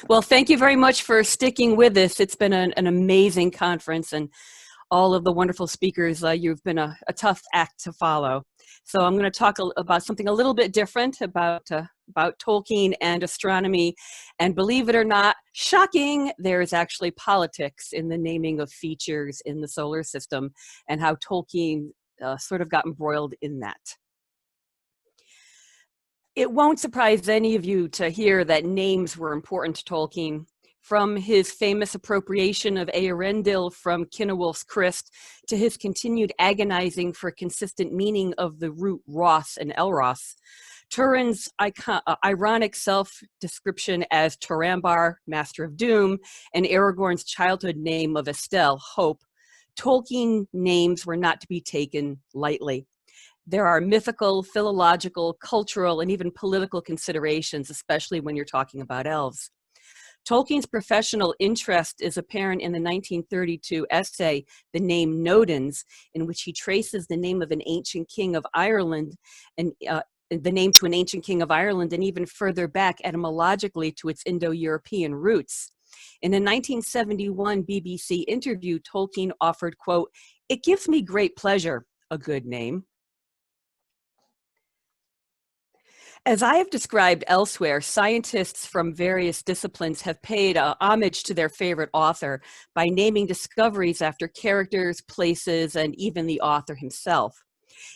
Well, thank you very much for sticking with us. It's been an amazing conference, and all of the wonderful speakers. You've been a tough act to follow. So I'm going to talk about something a little bit different about Tolkien and astronomy. And believe it or not, shocking, there is actually politics in the naming of features in the solar system and how Tolkien sort of got embroiled in that. It won't surprise any of you to hear that names were important to Tolkien. From his famous appropriation of Eärendil from Cynnewulf's Crist to his continued agonizing for consistent meaning of the root Ross and Elros, Turin's ironic self-description as Turambar, Master of Doom, and Aragorn's childhood name of Estelle, Hope, Tolkien names were not to be taken lightly. There are mythical, philological, cultural, and even political considerations, especially when you're talking about elves. Tolkien's professional interest is apparent in the 1932 essay, The Name Nodens, in which he traces the name of an ancient king of Ireland and the name to an ancient king of Ireland and even further back etymologically to its Indo-European roots. In a 1971 BBC interview, Tolkien offered, quote, "It gives me great pleasure, a good name." As I have described elsewhere, scientists from various disciplines have paid homage to their favorite author by naming discoveries after characters, places, and even the author himself.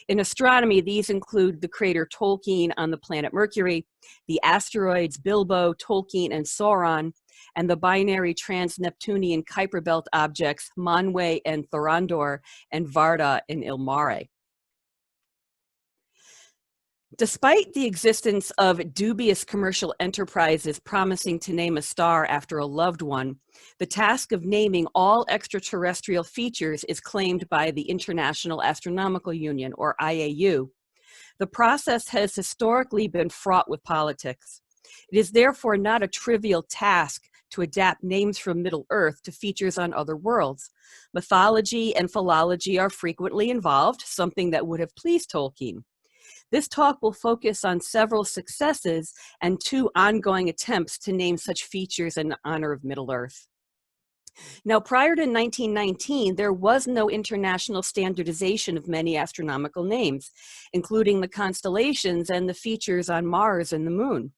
In astronomy, these include the crater Tolkien on the planet Mercury, the asteroids Bilbo, Tolkien, and Sauron, and the binary trans-Neptunian Kuiper Belt objects Manwe and Thorondor, and Varda and Ilmare. Despite the existence of dubious commercial enterprises promising to name a star after a loved one, the task of naming all extraterrestrial features is claimed by the International Astronomical Union, or IAU. The process has historically been fraught with politics. It is therefore not a trivial task to adapt names from Middle-earth to features on other worlds. Mythology and philology are frequently involved, something that would have pleased Tolkien. This talk will focus on several successes and 2 ongoing attempts to name such features in honor of Middle-earth. Now, prior to 1919, there was no international standardization of many astronomical names, including the constellations and the features on Mars and the Moon.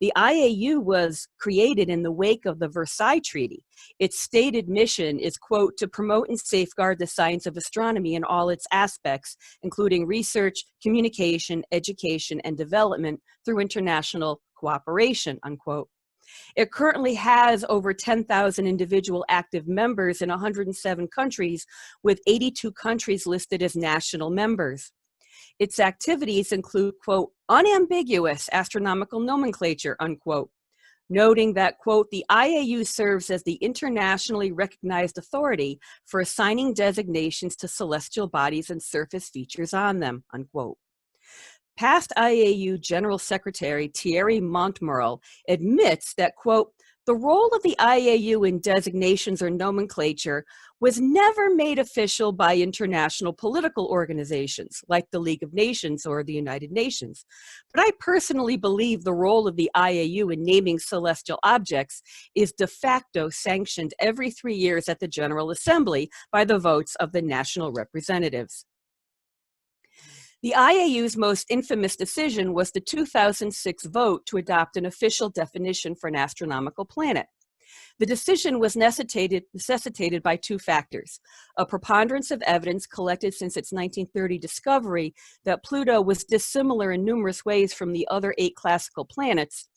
The IAU was created in the wake of the Versailles Treaty. Its stated mission is, quote, to promote and safeguard the science of astronomy in all its aspects, including research, communication, education, and development through international cooperation, unquote. It currently has over 10,000 individual active members in 107 countries, with 82 countries listed as national members. Its activities include, quote, unambiguous astronomical nomenclature, unquote, noting that, quote, the IAU serves as the internationally recognized authority for assigning designations to celestial bodies and surface features on them, unquote. Past IAU General Secretary Thierry Montmorel admits that, quote, the role of the IAU in designations or nomenclature was never made official by international political organizations like the League of Nations or the United Nations. But I personally believe the role of the IAU in naming celestial objects is de facto sanctioned every 3 years at the General Assembly by the votes of the national representatives. The IAU's most infamous decision was the 2006 vote to adopt an official definition for an astronomical planet. The decision was necessitated by 2 factors: a preponderance of evidence collected since its 1930 discovery that Pluto was dissimilar in numerous ways from the other 8 classical planets,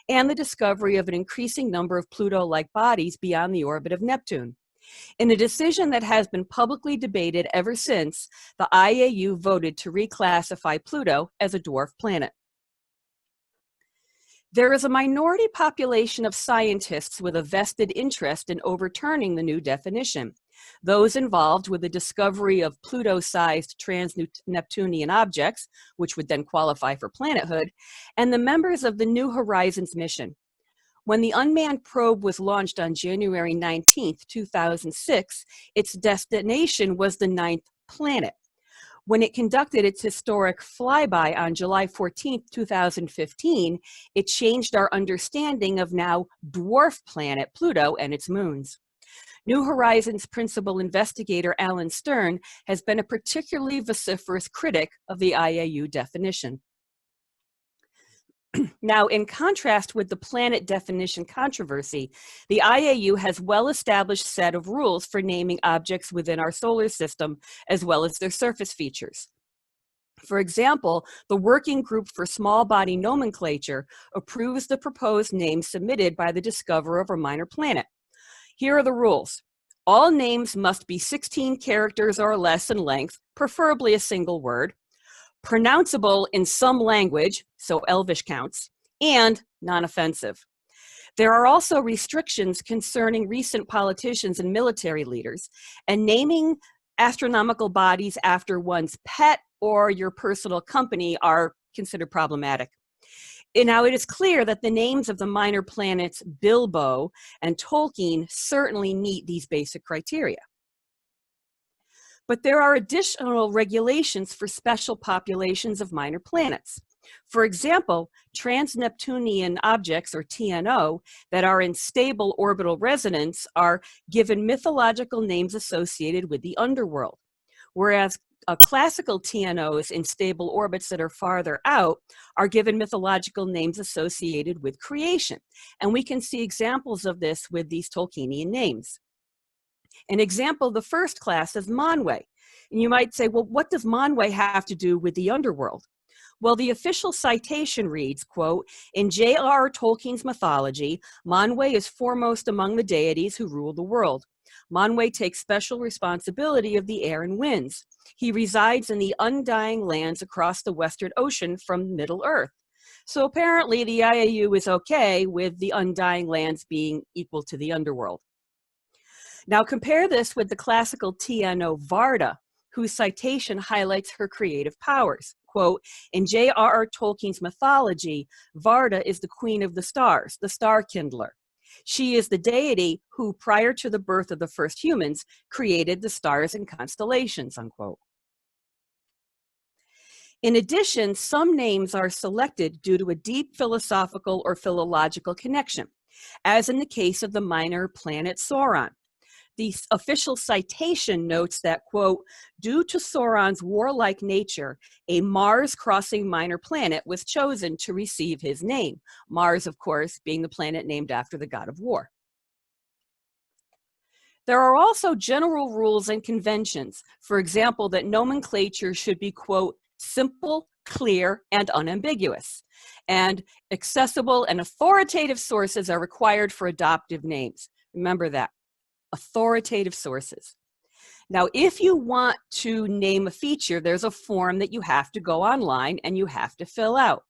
and the discovery of an increasing number of Pluto-like bodies beyond the orbit of Neptune. In a decision that has been publicly debated ever since, the IAU voted to reclassify Pluto as a dwarf planet. There is a minority population of scientists with a vested interest in overturning the new definition. Those involved with the discovery of Pluto-sized trans-Neptunian objects, which would then qualify for planethood, and the members of the New Horizons mission. When the unmanned probe was launched on January 19, 2006, its destination was the 9th planet. When it conducted its historic flyby on July 14, 2015, it changed our understanding of now dwarf planet Pluto and its moons. New Horizons principal investigator Alan Stern has been a particularly vociferous critic of the IAU definition. Now, in contrast with the planet definition controversy, the IAU has well-established set of rules for naming objects within our solar system, as well as their surface features. For example, the Working Group for Small Body Nomenclature approves the proposed names submitted by the discoverer of a minor planet. Here are the rules. All names must be 16 characters or less in length, preferably a single word, pronounceable in some language, so Elvish counts, and non-offensive. There are also restrictions concerning recent politicians and military leaders, and naming astronomical bodies after one's pet or your personal company are considered problematic. Now, it is clear that the names of the minor planets Bilbo and Tolkien certainly meet these basic criteria. But there are additional regulations for special populations of minor planets. For example, trans-Neptunian objects, or TNO, that are in stable orbital resonance are given mythological names associated with the underworld, whereas classical TNOs in stable orbits that are farther out are given mythological names associated with creation. And we can see examples of this with these Tolkienian names. An example, the first class is Manwe. And you might say, well, what does Manwe have to do with the underworld? Well, the official citation reads, quote, in J.R.R. Tolkien's mythology, Manwe is foremost among the deities who rule the world. Manwe takes special responsibility of the air and winds. He resides in the undying lands across the Western Ocean from Middle Earth. So apparently the IAU is okay with the undying lands being equal to the underworld. Now compare this with the classical TNO Varda, whose citation highlights her creative powers. Quote, in J.R.R. Tolkien's mythology, Varda is the queen of the stars, the star kindler. She is the deity who, prior to the birth of the first humans, created the stars and constellations, unquote. In addition, some names are selected due to a deep philosophical or philological connection, as in the case of the minor planet Sauron. The official citation notes that, quote, due to Sauron's warlike nature, a Mars-crossing minor planet was chosen to receive his name. Mars, of course, being the planet named after the god of war. There are also general rules and conventions. For example, that nomenclature should be, quote, simple, clear, and unambiguous. And accessible and authoritative sources are required for adoptive names. Remember that. Authoritative sources. Now, if you want to name a feature, there's a form that you have to go online and you have to fill out.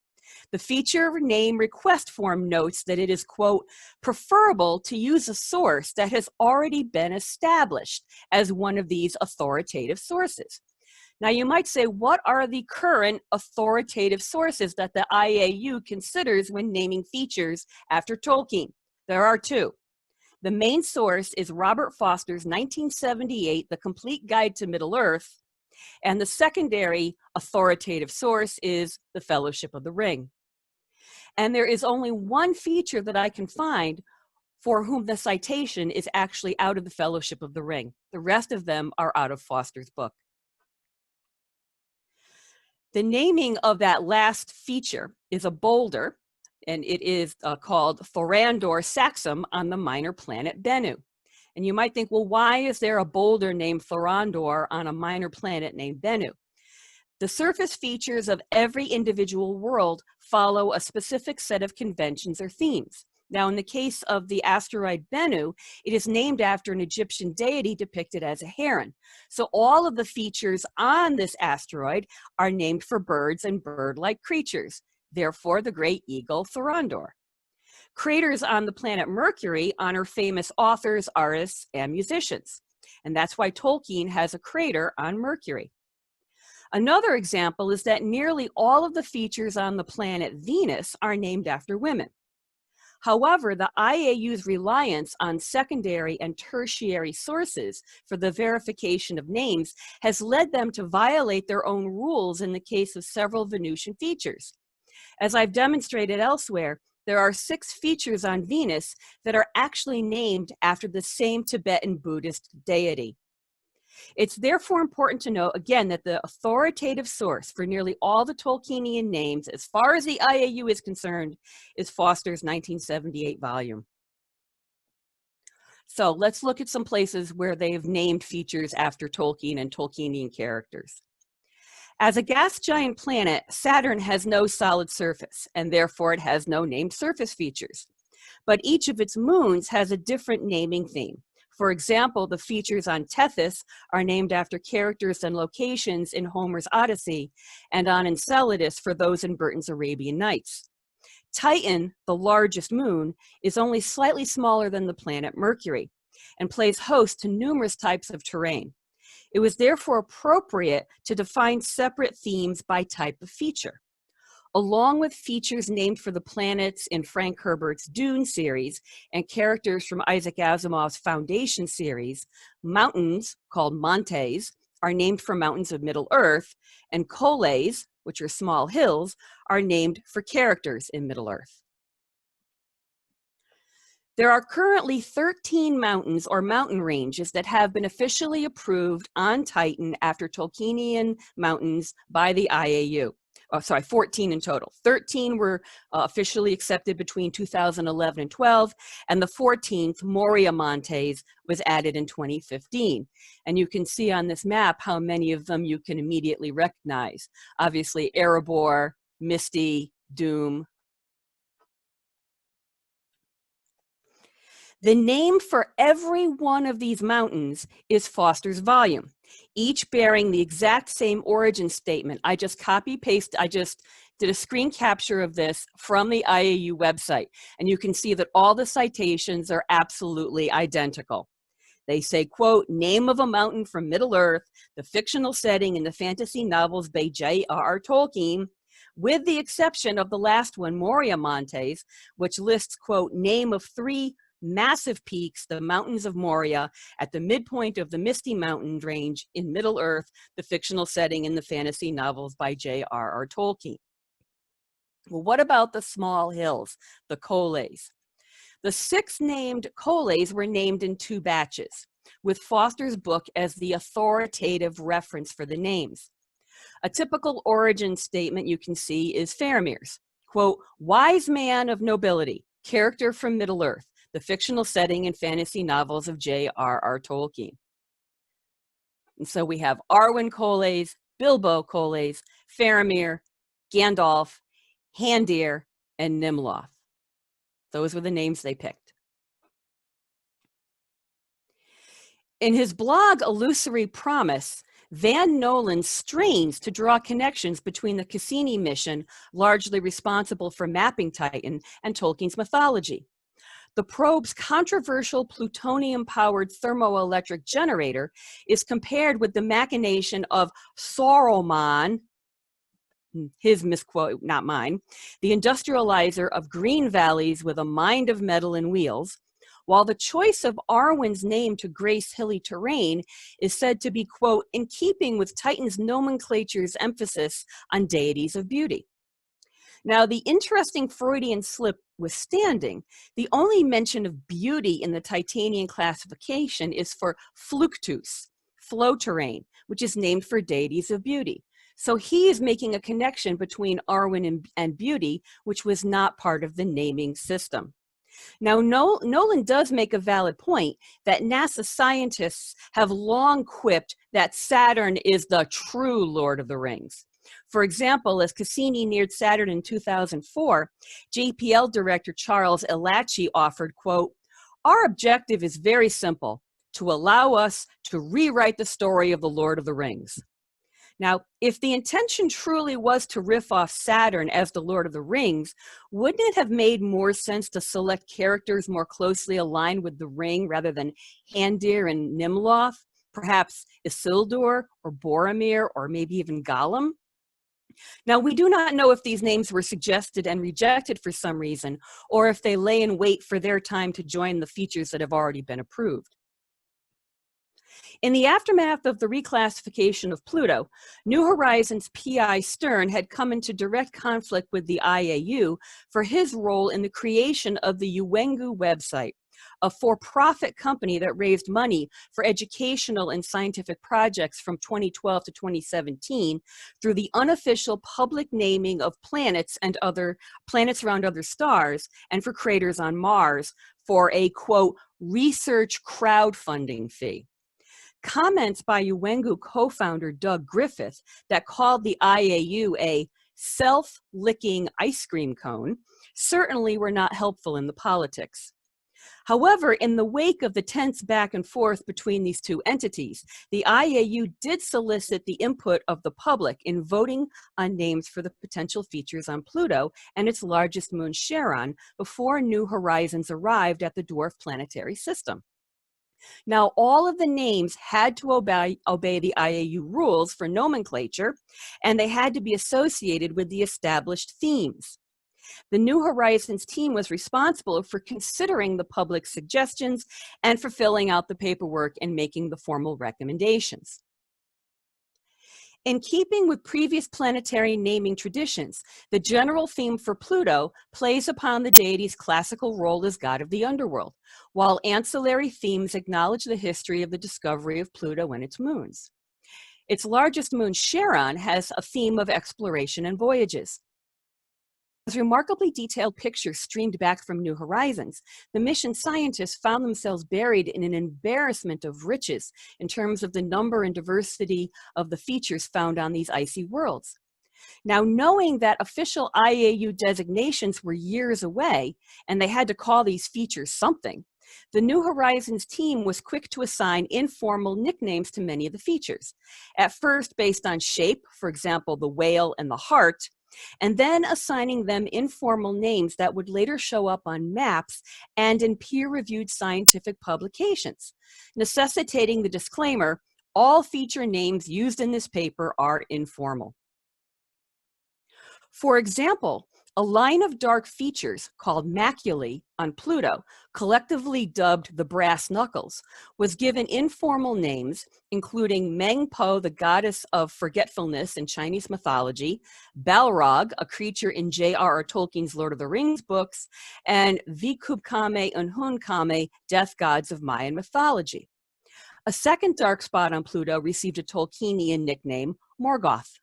The feature name request form notes that it is, quote, preferable to use a source that has already been established as one of these authoritative sources. Now, you might say, what are the current authoritative sources that the IAU considers when naming features after Tolkien? There are two. The main source is Robert Foster's 1978, The Complete Guide to Middle-earth, and the secondary authoritative source is The Fellowship of the Ring. And there is only one feature that I can find for whom the citation is actually out of The Fellowship of the Ring. The rest of them are out of Foster's book. The naming of that last feature is a boulder, and it is called Thorandor Saxum on the minor planet Bennu. And you might think, well, why is there a boulder named Thorandor on a minor planet named Bennu? The surface features of every individual world follow a specific set of conventions or themes. Now, in the case of the asteroid Bennu, it is named after an Egyptian deity depicted as a heron. So all of the features on this asteroid are named for birds and bird-like creatures. Therefore, the great eagle Thorandor. Craters on the planet Mercury honor famous authors, artists, and musicians. And that's why Tolkien has a crater on Mercury. Another example is that nearly all of the features on the planet Venus are named after women. However, the IAU's reliance on secondary and tertiary sources for the verification of names has led them to violate their own rules in the case of several Venusian features. As I've demonstrated elsewhere, there are 6 features on Venus that are actually named after the same Tibetan Buddhist deity. It's therefore important to note, again, that the authoritative source for nearly all the Tolkienian names, as far as the IAU is concerned, is Foster's 1978 volume. So let's look at some places where they've named features after Tolkien and Tolkienian characters. As a gas giant planet, Saturn has no solid surface, and therefore it has no named surface features. But each of its moons has a different naming theme. For example, the features on Tethys are named after characters and locations in Homer's Odyssey, and on Enceladus for those in Burton's Arabian Nights. Titan, the largest moon, is only slightly smaller than the planet Mercury, and plays host to numerous types of terrain. It was therefore appropriate to define separate themes by type of feature. Along with features named for the planets in Frank Herbert's Dune series and characters from Isaac Asimov's Foundation series, mountains, called montes, are named for mountains of Middle-earth, and colles, which are small hills, are named for characters in Middle-earth. There are currently 13 mountains or mountain ranges that have been officially approved on Titan after Tolkienian mountains by the IAU. 14 in total. 13 were officially accepted between 2011 and 12, and the 14th, Moria Montes, was added in 2015. And you can see on this map how many of them you can immediately recognize. Obviously, Erebor, Misty, Doom. The name for every one of these mountains is Foster's volume, each bearing the exact same origin statement. I just did a screen capture of this from the IAU website, and you can see that all the citations are absolutely identical. They say, quote, name of a mountain from Middle-earth, the fictional setting in the fantasy novels by J.R.R. Tolkien, with the exception of the last one, Moria Montes, which lists, quote, name of 3 massive peaks, the mountains of Moria, at the midpoint of the Misty Mountain range in Middle-earth, the fictional setting in the fantasy novels by J.R.R. Tolkien. Well, what about the small hills, the colles? The 6 named colles were named in 2 batches, with Foster's book as the authoritative reference for the names. A typical origin statement you can see is Faramir's, quote, wise man of nobility, character from Middle-earth, the fictional setting in fantasy novels of J.R.R. Tolkien. And so we have Arwen colles, Bilbo colles, Faramir, Gandalf, Handir, and Nimloth. Those were the names they picked. In his blog, Illusory Promise, Van Nolan strains to draw connections between the Cassini mission, largely responsible for mapping Titan, and Tolkien's mythology. The probe's controversial plutonium-powered thermoelectric generator is compared with the machination of Saruman, his misquote, not mine, the industrializer of green valleys with a mind of metal and wheels, while the choice of Arwen's name to grace hilly terrain is said to be, quote, in keeping with Titan's nomenclature's emphasis on deities of beauty. Now, the interesting Freudian slip withstanding, the only mention of beauty in the Titanian classification is for fluctus, flow terrain, which is named for deities of beauty. So he is making a connection between Arwen and beauty, which was not part of the naming system. Now, Nolan does make a valid point that NASA scientists have long quipped that Saturn is the true Lord of the Rings. For example, as Cassini neared Saturn in 2004, JPL director Charles Elachi offered, quote, our objective is very simple, to allow us to rewrite the story of the Lord of the Rings. Now, if the intention truly was to riff off Saturn as the Lord of the Rings, wouldn't it have made more sense to select characters more closely aligned with the ring rather than Handir and Nimloth, perhaps Isildur or Boromir or maybe even Gollum? Now, we do not know if these names were suggested and rejected for some reason, or if they lay in wait for their time to join the features that have already been approved. In the aftermath of the reclassification of Pluto, New Horizons' P.I. Stern had come into direct conflict with the IAU for his role in the creation of the Yuwengu website, a for-profit company that raised money for educational and scientific projects from 2012 to 2017 through the unofficial public naming of planets and other planets around other stars, and for craters on Mars for a, quote, research crowdfunding fee. Comments by Yuwengu co-founder Doug Griffith that called the IAU a self-licking ice cream cone certainly were not helpful in the politics. However, in the wake of the tense back and forth between these two entities, the IAU did solicit the input of the public in voting on names for the potential features on Pluto and its largest moon, Charon, before New Horizons arrived at the dwarf planetary system. Now, all of the names had to obey the IAU rules for nomenclature, and they had to be associated with the established themes. The New Horizons team was responsible for considering the public's suggestions and for filling out the paperwork and making the formal recommendations. In keeping with previous planetary naming traditions, the general theme for Pluto plays upon the deity's classical role as god of the underworld, while ancillary themes acknowledge the history of the discovery of Pluto and its moons. Its largest moon, Charon, has a theme of exploration and voyages. As remarkably detailed pictures streamed back from New Horizons, the mission scientists found themselves buried in an embarrassment of riches in terms of the number and diversity of the features found on these icy worlds. Now, knowing that official IAU designations were years away and they had to call these features something, the New Horizons team was quick to assign informal nicknames to many of the features. At first, based on shape, for example, the whale and the heart, and then assigning them informal names that would later show up on maps and in peer-reviewed scientific publications, necessitating the disclaimer, all feature names used in this paper are informal. For example, a line of dark features called maculae on Pluto, collectively dubbed the brass knuckles, was given informal names, including Meng Po, the goddess of forgetfulness in Chinese mythology, Balrog, a creature in J.R.R. Tolkien's Lord of the Rings books, and Vikubkame and Hunkame, death gods of Mayan mythology. A second dark spot on Pluto received a Tolkienian nickname, Morgoth.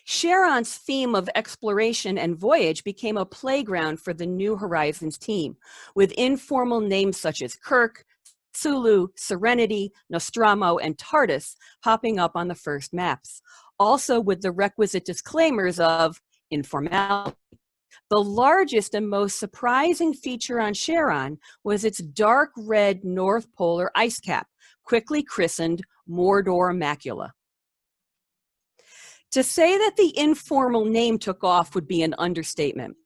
Charon's theme of exploration and voyage became a playground for the New Horizons team, with informal names such as Kirk, Sulu, Serenity, Nostromo, and Tardis popping up on the first maps, also with the requisite disclaimers of informality. The largest and most surprising feature on Charon was its dark red North Polar ice cap, quickly christened Mordor Macula. To say that the informal name took off would be an understatement.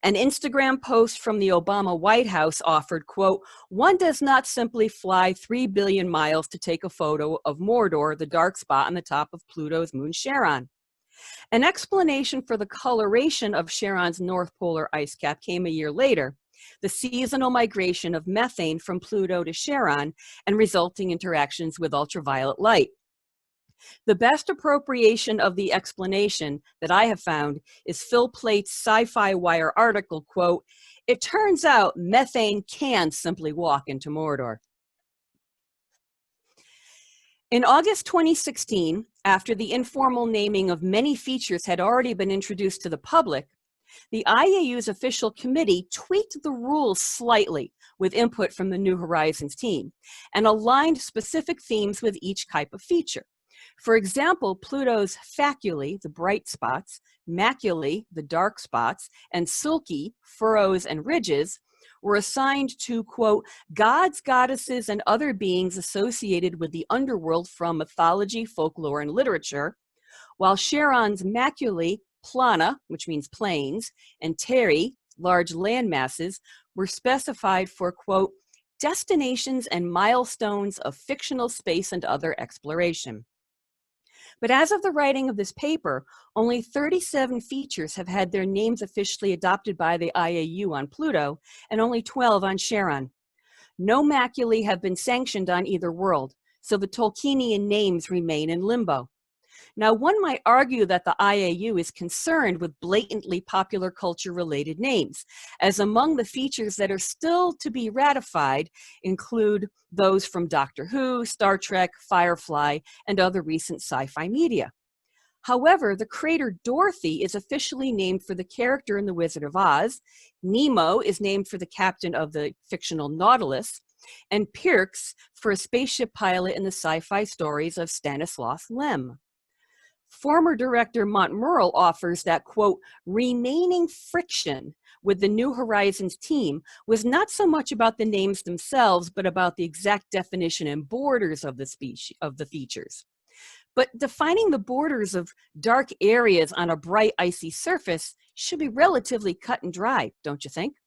An Instagram post from the Obama White House offered, quote, one does not simply fly 3 billion miles to take a photo of Mordor, the dark spot on the top of Pluto's moon Charon. An explanation for the coloration of Charon's North Polar ice cap came a year later, the seasonal migration of methane from Pluto to Charon and resulting interactions with ultraviolet light. The best appropriation of the explanation that I have found is Phil Plate's Sci-Fi Wire article, quote, it turns out methane can simply walk into Mordor. In August 2016, after the informal naming of many features had already been introduced to the public, the IAU's official committee tweaked the rules slightly with input from the New Horizons team and aligned specific themes with each type of feature. For example, Pluto's faculae, the bright spots, maculae, the dark spots, and sulci, furrows and ridges, were assigned to, quote, gods, goddesses, and other beings associated with the underworld from mythology, folklore, and literature, while Charon's maculae, plana, which means plains, and terrae, large land masses, were specified for, quote, destinations and milestones of fictional space and other exploration. But as of the writing of this paper, only 37 features have had their names officially adopted by the IAU on Pluto, and only 12 on Charon. No maculae have been sanctioned on either world, so the Tolkienian names remain in limbo. Now, one might argue that the IAU is concerned with blatantly popular culture-related names, as among the features that are still to be ratified include those from Doctor Who, Star Trek, Firefly, and other recent sci-fi media. However, the crater Dorothy is officially named for the character in The Wizard of Oz, Nemo is named for the captain of the fictional Nautilus, and Pirks for a spaceship pilot in the sci-fi stories of Stanislaus Lem. Former director Montmorel offers that, quote, remaining friction with the New Horizons team was not so much about the names themselves, but about the exact definition and borders of the features. But defining the borders of dark areas on a bright icy surface should be relatively cut and dry, don't you think?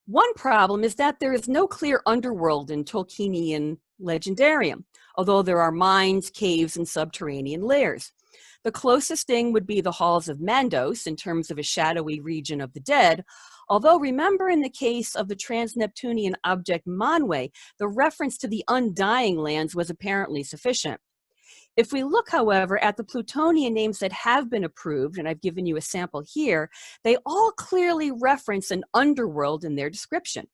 One problem is that there is no clear underworld in Tolkienian legendarium, although there are mines, caves, and subterranean lairs. The closest thing would be the halls of Mandos in terms of a shadowy region of the dead, although remember in the case of the trans-Neptunian object Manwe, the reference to the undying lands was apparently sufficient. If we look, however, at the Plutonian names that have been approved, and I've given you a sample here, they all clearly reference an underworld in their description.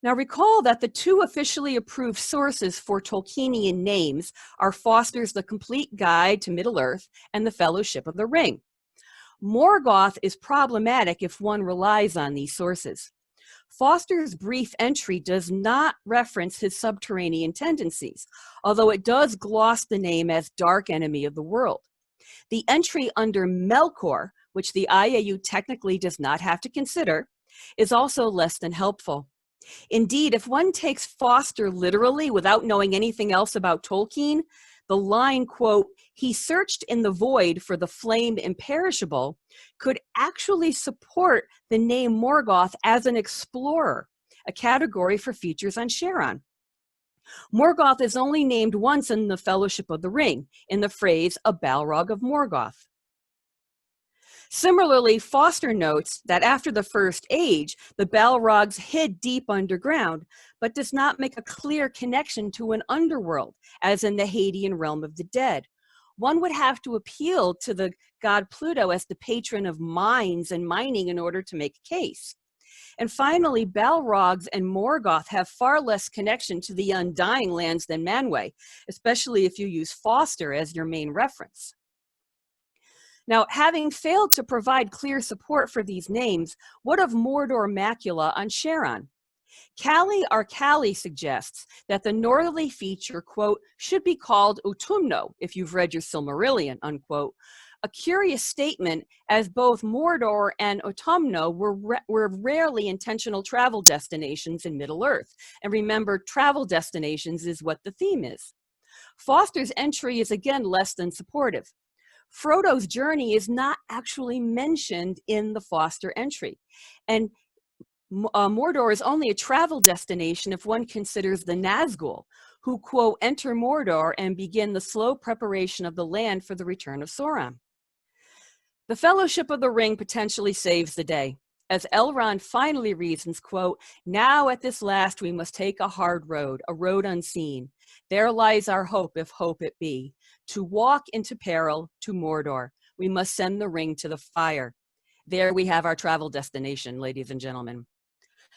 Now recall that the two officially approved sources for Tolkienian names are Foster's The Complete Guide to Middle-earth and The Fellowship of the Ring. Morgoth is problematic if one relies on these sources. Foster's brief entry does not reference his subterranean tendencies, although it does gloss the name as dark enemy of the world. The entry under Melkor, which the IAU technically does not have to consider, is also less than helpful. Indeed, if one takes Foster literally without knowing anything else about Tolkien, the line, quote, he searched in the void for the flame imperishable, could actually support the name Morgoth as an explorer, a category for features on Charon. Morgoth is only named once in the Fellowship of the Ring, in the phrase, a Balrog of Morgoth. Similarly, Foster notes that after the First Age, the Balrogs hid deep underground, but does not make a clear connection to an underworld, as in the Hadean realm of the dead. One would have to appeal to the god Pluto as the patron of mines and mining in order to make a case. And finally, Balrogs and Morgoth have far less connection to the undying lands than Manwe, especially if you use Foster as your main reference. Now, having failed to provide clear support for these names, what of Mordor Macula on Charon? Callie Arcali suggests that the northerly feature, quote, should be called Utumno, if you've read your Silmarillion, unquote. A curious statement, as both Mordor and Utumno were rarely intentional travel destinations in Middle-earth. And remember, travel destinations is what the theme is. Foster's entry is again less than supportive. Frodo's journey is not actually mentioned in the Foster entry. And Mordor is only a travel destination if one considers the Nazgul, who, quote, enter Mordor and begin the slow preparation of the land for the return of Sauron. The Fellowship of the Ring potentially saves the day, as Elrond finally reasons, quote, now at this last we must take a hard road, a road unseen. There lies our hope, if hope it be. To walk into peril, to Mordor. We must send the ring to the fire. There we have our travel destination, ladies and gentlemen.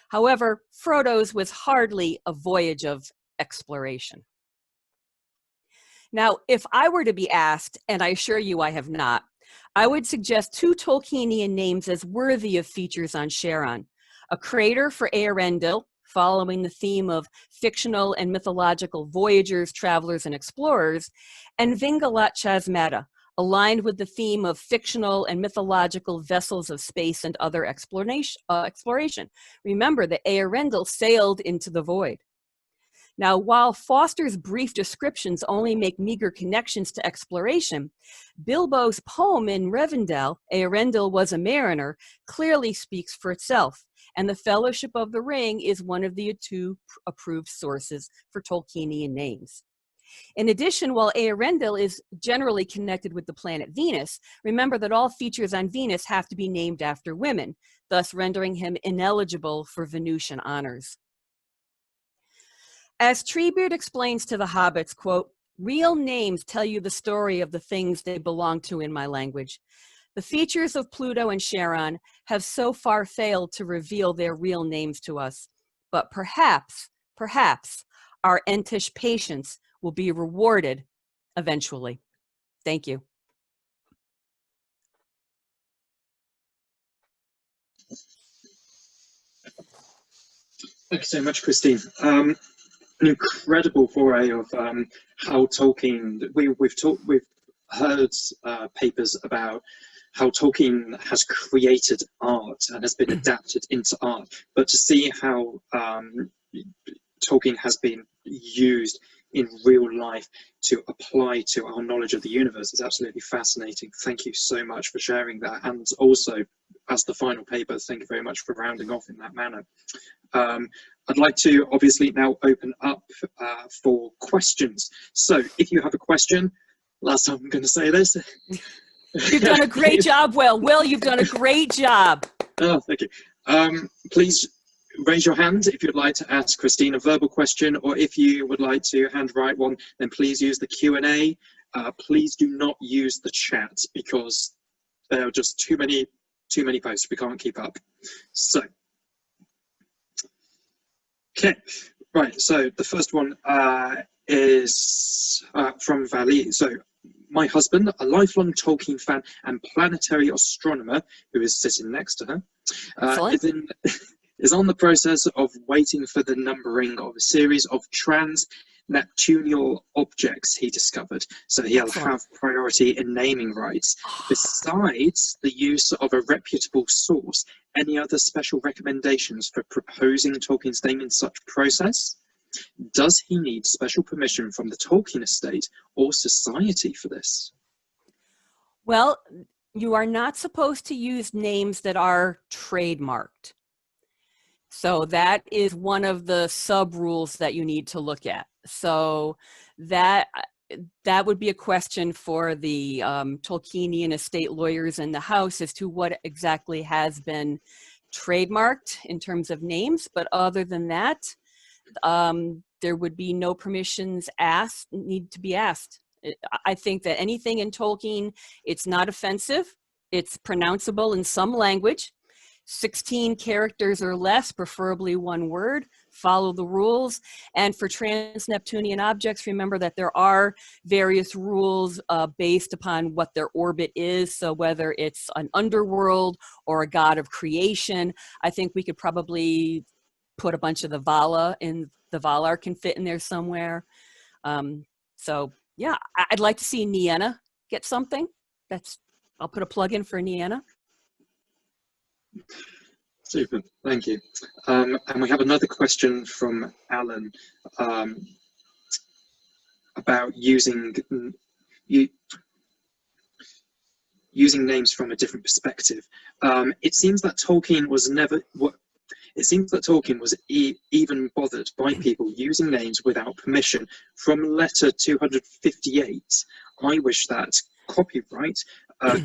However, Frodo's was hardly a voyage of exploration. Now, if I were to be asked, and I assure you I have not, I would suggest two Tolkienian names as worthy of features on Charon. A crater for Eärendil, following the theme of fictional and mythological voyagers, travelers, and explorers, and Vingalat Chasmata, aligned with the theme of fictional and mythological vessels of space and other exploration. Remember that Eärendil sailed into the void. Now, while Foster's brief descriptions only make meager connections to exploration, Bilbo's poem in Rivendell, Eärendil was a mariner, clearly speaks for itself, and the Fellowship of the Ring is one of the two approved sources for Tolkienian names. In addition, while Earendil is generally connected with the planet Venus, remember that all features on Venus have to be named after women, thus rendering him ineligible for Venusian honors. As Treebeard explains to the hobbits, quote, "Real names tell you the story of the things they belong to in my language. The features of Pluto and Charon have so far failed to reveal their real names to us, but perhaps our entish patience will be rewarded eventually." Thank you. Thank you so much, Kristine. An incredible foray of how Tolkien. We've heard papers about how Tolkien has created art and has been adapted into art, but to see how Tolkien has been used in real life to apply to our knowledge of the universe is absolutely fascinating. Thank you so much for sharing that, and also as the final paper, thank you very much for rounding off in that manner. I'd like to obviously now open up for questions. So if you have a question, last time I'm going to say this. You've done a great job, Will. Will, you've done a great job. Oh, thank you. Please raise your hand if you'd like to ask Kristine a verbal question, or if you would like to handwrite one, then please use the Q&A. Please do not use the chat because there are just too many posts. We can't keep up. So, okay, right. So the first one is from Valley. So, my husband, a lifelong Tolkien fan and planetary astronomer, who is sitting next to her, is on the process of waiting for the numbering of a series of trans-Neptunial objects he discovered, so he'll have priority in naming rights. Besides the use of a reputable source, any other special recommendations for proposing Tolkien's name in such process? Does he need special permission from the Tolkien estate or society for this? Well, you are not supposed to use names that are trademarked. So that is one of the sub rules that you need to look at. So that would be a question for the Tolkienian estate lawyers in the house as to what exactly has been trademarked in terms of names. But other than that, there would be no permissions need to be asked. I think that anything in Tolkien, it's not offensive. It's pronounceable in some language. 16 characters or less, preferably one word. Follow the rules. And for trans-Neptunian objects, remember that there are various rules based upon what their orbit is. So whether it's an underworld or a god of creation, I think we could probably put a bunch of the Vala in. The Valar can fit in there somewhere. So yeah, I'd like to see Nienna get something. I'll put a plug in for Nienna. Super, thank you. And we have another question from Alan about using names from a different perspective. It seems that Tolkien was even bothered by people using names without permission. From letter 258, I wish that copyright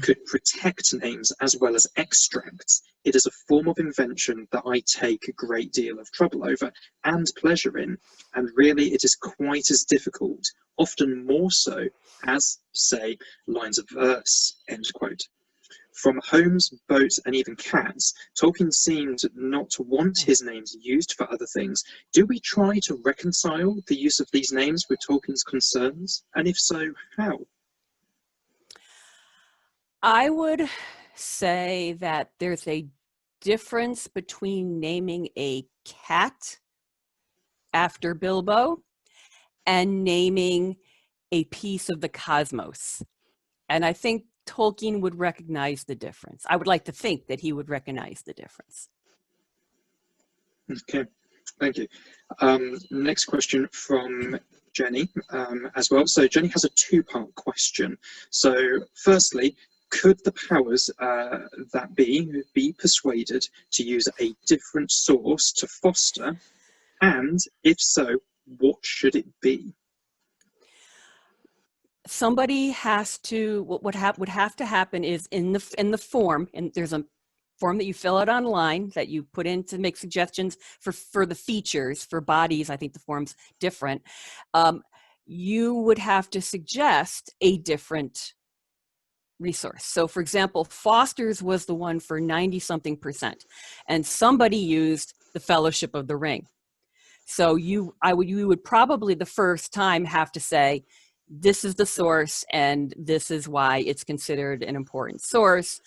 could protect names as well as extracts. It is a form of invention that I take a great deal of trouble over and pleasure in, and really it is quite as difficult, often more so, as, say, lines of verse, end quote. From homes, boats, and even cats, Tolkien seemed not to want his names used for other things. Do we try to reconcile the use of these names with Tolkien's concerns? And if so, how? I would say that there's a difference between naming a cat after Bilbo and naming a piece of the cosmos. And I think Tolkien would recognize the difference. I would like to think that he would recognize the difference. Okay, thank you. Next question from Jenny as well. So Jenny has a two-part question. So firstly, could the powers that be persuaded to use a different source to foster? And if so, what should it be? somebody has to, what would have to happen is in the form, and there's a form that you fill out online that you put in to make suggestions for the features. For bodies, I think the form's different. You would have to suggest a different resource. So for example, Foster's was the one for 90-something%, and somebody used the Fellowship of the Ring. So you would probably the first time have to say, this is the source and this is why it's considered an important source.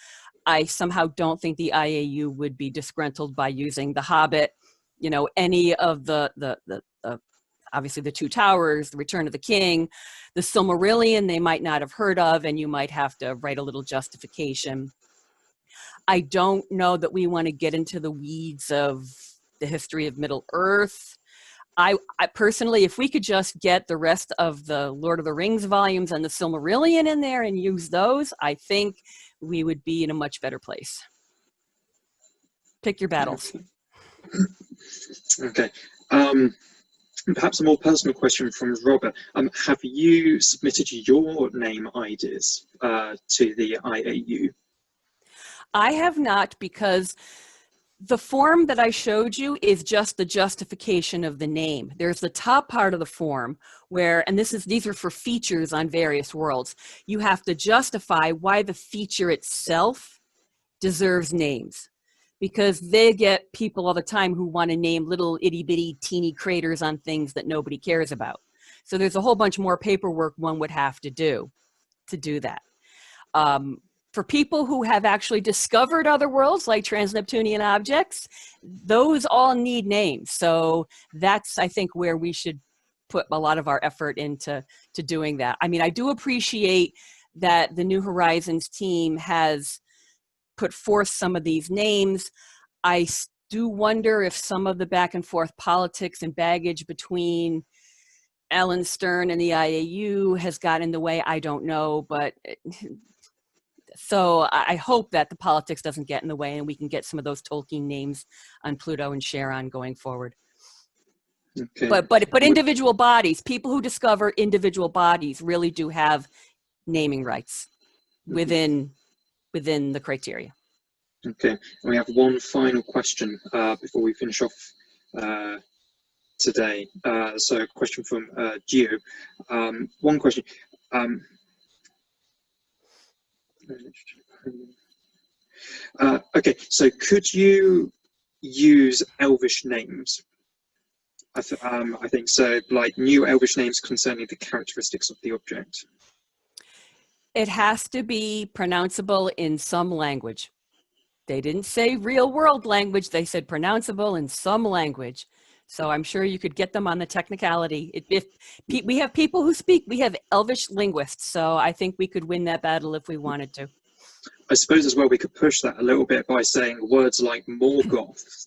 I somehow don't think the IAU would be disgruntled by using The Hobbit, you know, any of the obviously the Two Towers, The Return of the King, the Silmarillion they might not have heard of, and you might have to write a little justification. I don't know that we want to get into the weeds of the history of Middle Earth. I personally, if we could just get the rest of the Lord of the Rings volumes and the Silmarillion in there and use those, I think we would be in a much better place. Pick your battles. Okay. Perhaps a more personal question from Robert. Have you submitted your name ideas to the IAU? I have not, because the form that I showed you is just the justification of the name. There's the top part of the form where, and these are for features on various worlds. You have to justify why the feature itself deserves names, because they get people all the time who want to name little itty bitty teeny craters on things that nobody cares about. So there's a whole bunch more paperwork one would have to do that. For people who have actually discovered other worlds like trans-Neptunian objects, those all need names. So that's, I think, where we should put a lot of our effort into doing that. I mean, I do appreciate that the New Horizons team has put forth some of these names. I do wonder if some of the back and forth politics and baggage between Alan Stern and the IAU has gotten in the way. I don't know, but so I hope that the politics doesn't get in the way and we can get some of those Tolkien names on Pluto and Charon going forward. Okay. But individual bodies, people who discover individual bodies really do have naming rights within the criteria. Okay, and we have one final question before we finish off today. So a question from Gio. One question. Okay, so could you use Elvish names? I think so, like new Elvish names concerning the characteristics of the object. It has to be pronounceable in some language. They didn't say real world language, they said pronounceable in some language. So I'm sure you could get them on the technicality. If we have people who speak, we have Elvish linguists, so I think we could win that battle if we wanted to. I suppose as well we could push that a little bit by saying words like Morgoth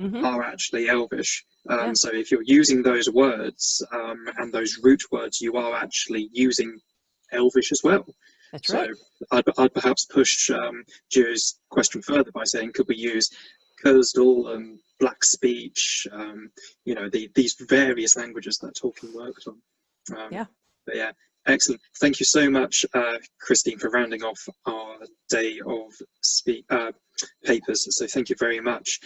are actually Elvish. So if you're using those words and those root words, you are actually using Elvish as well. That's right. So I'd perhaps push Joe's question further by saying, could we use Kurzdal and Black Speech, you know, these various languages that Tolkien worked on. But yeah, excellent. Thank you so much, Kristine, for rounding off our day of papers. So thank you very much.